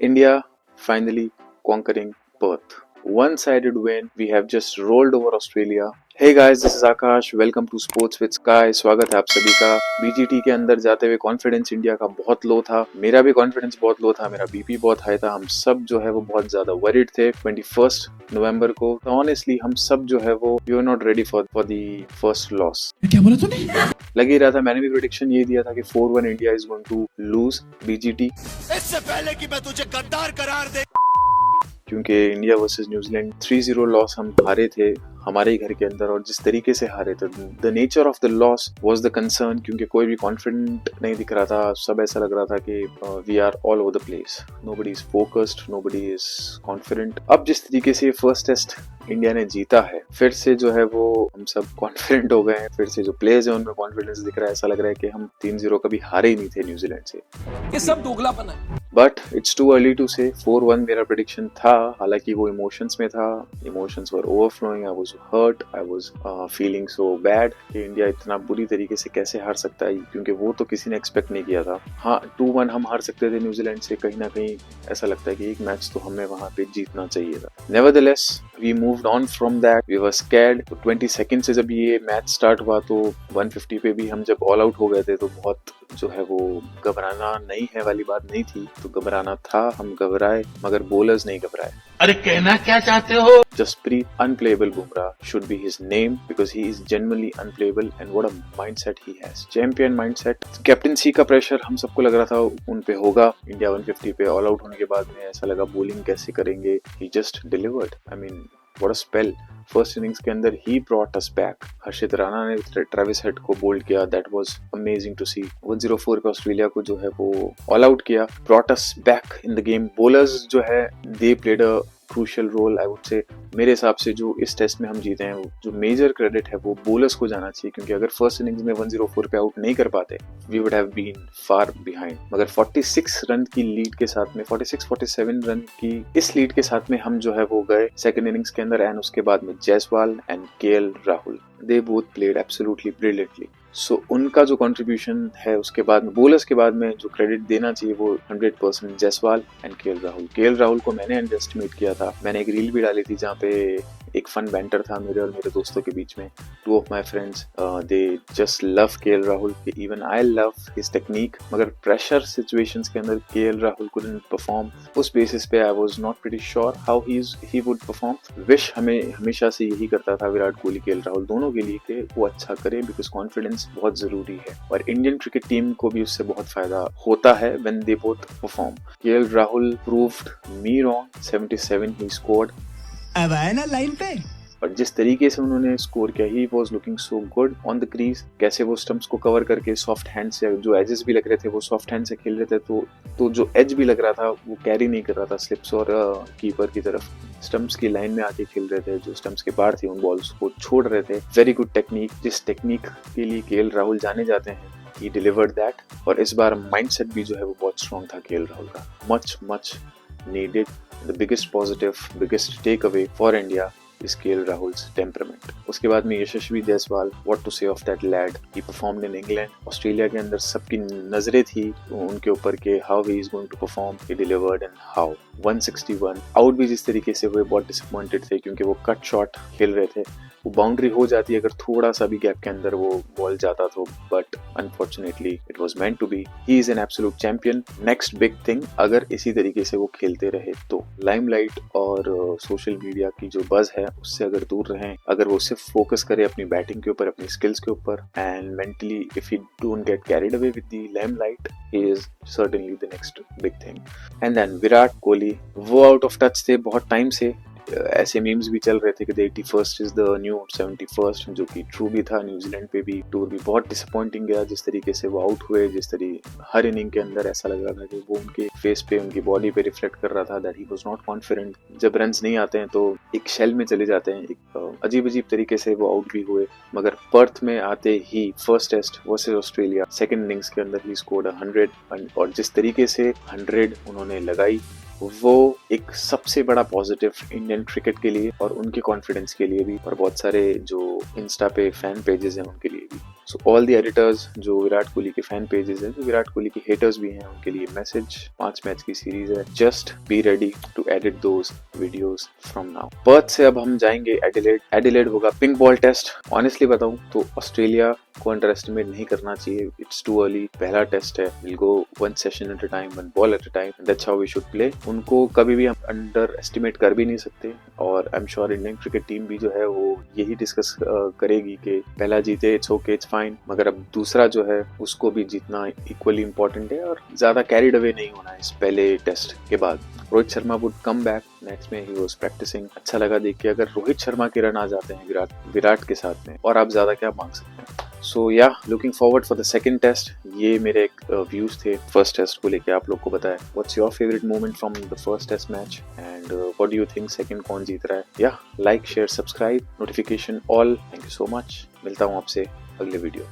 India finally conquering Perth. One-sided win. We have just rolled over Australia. Hey guys, this is Akash. Welcome to Sports with Sky. स्वागत है आप सभी का। BGT के अंदर जाते हुए कॉन्फिडेंस इंडिया का बहुत लो था। मेरा भी कॉन्फिडेंस बहुत लो था, मेरा बीपी बहुत हाई था। हम सब जो है वो बहुत ज्यादा वरीड थे 21 नवंबर को। तो ऑनेस्टली हम सब जो है वो we are not ready for the first loss. क्या बोला तूने? लग ही रहा था, मैंने भी प्रेडिक्शन ये दिया था कि 4-1 India is going to lose BGT। इससे पहले कि मैं तुझे गद्दार करार दे, क्योंकि इंडिया वर्सेस न्यूजीलैंड 3-0 लॉस हम हारे थे हमारे ही घर के अंदर, और जिस तरीके से हारे थे the nature of the loss was the concern. क्योंकि कोई भी कॉन्फिडेंट नहीं दिख रहा था, सब ऐसा लग रहा था कि we are all over the place, nobody is focused, nobody is confident. अब जिस तरीके से फर्स्ट टेस्ट इंडिया ने जीता है, फिर से जो है वो हम सब कॉन्फिडेंट हो गए हैं। फिर से जो प्लेयर्स है उनमें कॉन्फिडेंस दिख रहा है। ऐसा लग रहा है कि हम 3-0 कभी हारे ही नहीं थे न्यूजीलैंड से। ये सब दोगलापन है। But it's too early to say. 4-1 मेरा प्रेडिक्शन था, हालांकि वो इमोशंस में था, emotions were overflowing. I was hurt, I was feeling so bad कि इंडिया इतना बुरी तरीके से कैसे हार सकता है, क्योंकि वो तो किसी ने एक्सपेक्ट नहीं किया था। हाँ, 2-1 हम हार सकते थे न्यूजीलैंड से। कहीं ना कहीं ऐसा लगता है कि एक मैच तो हमें वहां पे जीतना चाहिए था। Nevertheless we moved on from that, we were scared. 20 second से जब ये मैच स्टार्ट हुआ तो 150 पे भी हम जब ऑल आउट हो गए थे तो बहुत जो है वो घबराना नहीं है वाली बात नहीं थी, तो घबराना था। हम घबराए मगर बोलर्स नहीं घबराए। अरे कहना क्या चाहते हो? Jasprit, unplayable Bumrah should be his name because he is genuinely unplayable, and what a mindset he has. Champion mindset. Captaincy का प्रेशर हम सबको लग रहा था उन पे होगा। इंडिया 150 पे ऑल आउट होने के बाद में ऐसा लगा बॉलिंग कैसे करेंगे। He just delivered. I mean, what a spell. First innings के अंदर ही brought us back. Harshit Rana ने ट्रेविस हेड को बोल्ड किया, that was amazing to see. 104 पे ऑस्ट्रेलिया को जो है वो ऑल आउट किया, brought us back in the game. Bowlers जो है they played a crucial role, I would say. मेरे हिसाब से जो इस टेस्ट में हम जीते हैं, जो मेजर क्रेडिट है वो बोलर्स को जाना चाहिए, क्योंकि अगर फर्स्ट इनिंग्स में 104 पे आउट नहीं कर पाते we would have been far behind. मगर 46 रन की लीड के साथ में, 46-47 रन की इस लीड के साथ में हम जो है वो गए सेकंड इनिंग्स के अंदर। एंड उसके बाद में Jaiswal and KL Rahul, they both played absolutely brilliantly. So उनका जो कंट्रीब्यूशन है उसके बाद में, बोलर्स के बाद में जो क्रेडिट देना चाहिए वो 100% जायसवाल एंड KL राहुल को मैंने अंडर एस्टिमेट किया था। मैंने एक रील भी डाली थी जहाँ पे एक फन बैंटर था मेरे और मेरे दोस्तों के बीच में। 2 of my friends they just love KL Rahul, even I love his technique. मगर प्रेशर सिचुएशंस के अंदर KL राहुल couldn't परफॉर्म। उस बेसिस पे I was not pretty sure how he would perform. Wish हमें हमेशा से यही करता था विराट कोहली KL राहुल दोनों के लिए कि वो अच्छा करे, बिकॉज कॉन्फिडेंस बहुत जरूरी है और इंडियन क्रिकेट टीम को भी उससे बहुत फायदा होता है when they both perform. KL Rahul proved me wrong. 77 he scored. अब आए ना लाइन पे। और जिस तरीके से उन्होंने स्कोर किया, he was looking so good on the crease. कैसे वो स्टंप्स को कवर करके सॉफ्ट हैंड से, जो एजेस भी लग रहे थे वो सॉफ्ट हैंड से खेल रहे थे, तो जो एज भी लग रहा था वो कैरी नहीं कर रहा था स्लिप्स और कीपर की तरफ। स्टंप्स की लाइन में आके खेल रहे थे, जो स्टंप्स के पार थी उन बॉल्स को छोड़ रहे थे। Very good technique. जिस टेक्निक के लिए KL राहुल जाने जाते हैं, ही डिलीवर्ड दैट। और इस बार माइंडसेट भी जो है वो बहुत स्ट्रॉन्ग था KL राहुल का। Much needed. The biggest positive, biggest takeaway for India is KL Rahul's temperament. उसके बाद में यशस्वी Jaiswal, what to say of that lad? He performed in England. Australia के अंदर सबकी नजरें थी उनके ऊपर के how he is going to perform. He delivered and how. 161 out भी जिस तरीके से हुए बहुत डिसअपॉइंटेड थे, क्योंकि वो कट शॉट खेल रहे थे। वो बाउंड्री हो जाती अगर थोड़ा सा भी गैप के अंदर वो बॉल जाता तो, but unfortunately it was meant to be. He is an absolute champion. Next big thing, अगर इसी तरीके से वो खेलते रहे तो लाइमलाइट और सोशल मीडिया की जो बज है उससे अगर दूर रहें, अगर वो सिर्फ फोकस करे अपनी बैटिंग के ऊपर, अपनी स्किल्स के ऊपर, and mentally if he don't get carried away with the limelight, he is certainly the next big thing. And then Virat Kohli, वो आउट ऑफ टच थे बहुत टाइम से। ऐसे मीम्स भी चल रहे थे कि 81st is the new 71st, जो कि ट्रू भी था। न्यूजीलैंड पे भी टूर भी बहुत डिसअपॉइंटिंग गया, जिस तरीके से वो आउट हुए, जिस तरीके हर इनिंग के अंदर ऐसा लग रहा था कि वो उनके फेस पे, उनकी बॉडी पे रिफ्लेक्ट कर रहा था that he was not confident. जब रन्स नहीं आते हैं तो एक शेल में चले जाते हैं, एक अजीब तरीके से वो आउट भी हुए। मगर पर्थ में आते ही first test versus Australia, second innings के अंदर ही स्कोर्ड 100, और जिस तरीके से 100 उन्होंने लगाई वो एक सबसे बड़ा पॉजिटिव इंडियन क्रिकेट के लिए और उनके कॉन्फिडेंस के लिए भी, और बहुत सारे जो इंस्टा पे फैन पेजेस हैं उनके लिए भी। सो ऑल द एडिटर्स जो विराट कोहली के फैन पेजेस हैं, जो विराट कोहली के हेटर्स भी हैं, उनके लिए मैसेज, 5 मैच की सीरीज है, just be ready to edit those videos from now. Perth से अब हम जाएंगे एडिलेड। एडिलेड होगा पिंक बॉल टेस्ट। ऑनेस्टली बताऊं तो ऑस्ट्रेलिया को अंडर एस्टिमेट नहीं करना चाहिए, इट्स टू अर्ली, पहला टेस्ट है, will go 1 session at a time, 1 ball at a time, that's how we should play. उनको कभी भी हम अंडर एस्टिमेट कर भी नहीं सकते, और I am sure Indian cricket team भी जो है वो यही डिस्कस करेगी कि पहला जीते, इट्स ओके, इट्स फाइन, मगर अब दूसरा जो है उसको भी जीतना इक्वली इंपॉर्टेंट है, और ज्यादा कैरिड अवे नहीं होना है इस पहले टेस्ट के बाद। Rohit Sharma would come back next में, ही वाज प्रैक्टिसिंग, अच्छा लगा देख के। अगर रोहित शर्मा के रन आ जाते हैं विराट के साथ में, और आप ज्यादा क्या मांग सकते हैं। So yeah looking forward for the second test. ये मेरे व्यूज थे फर्स्ट टेस्ट को लेके, आप लोग को बताया। What's your favourite moment from the first test match, and what do you think second कौन जीत रहा है। Yeah like, share, subscribe, notification all. Thank you so much. मिलता हूँ आपसे अगले वीडियो।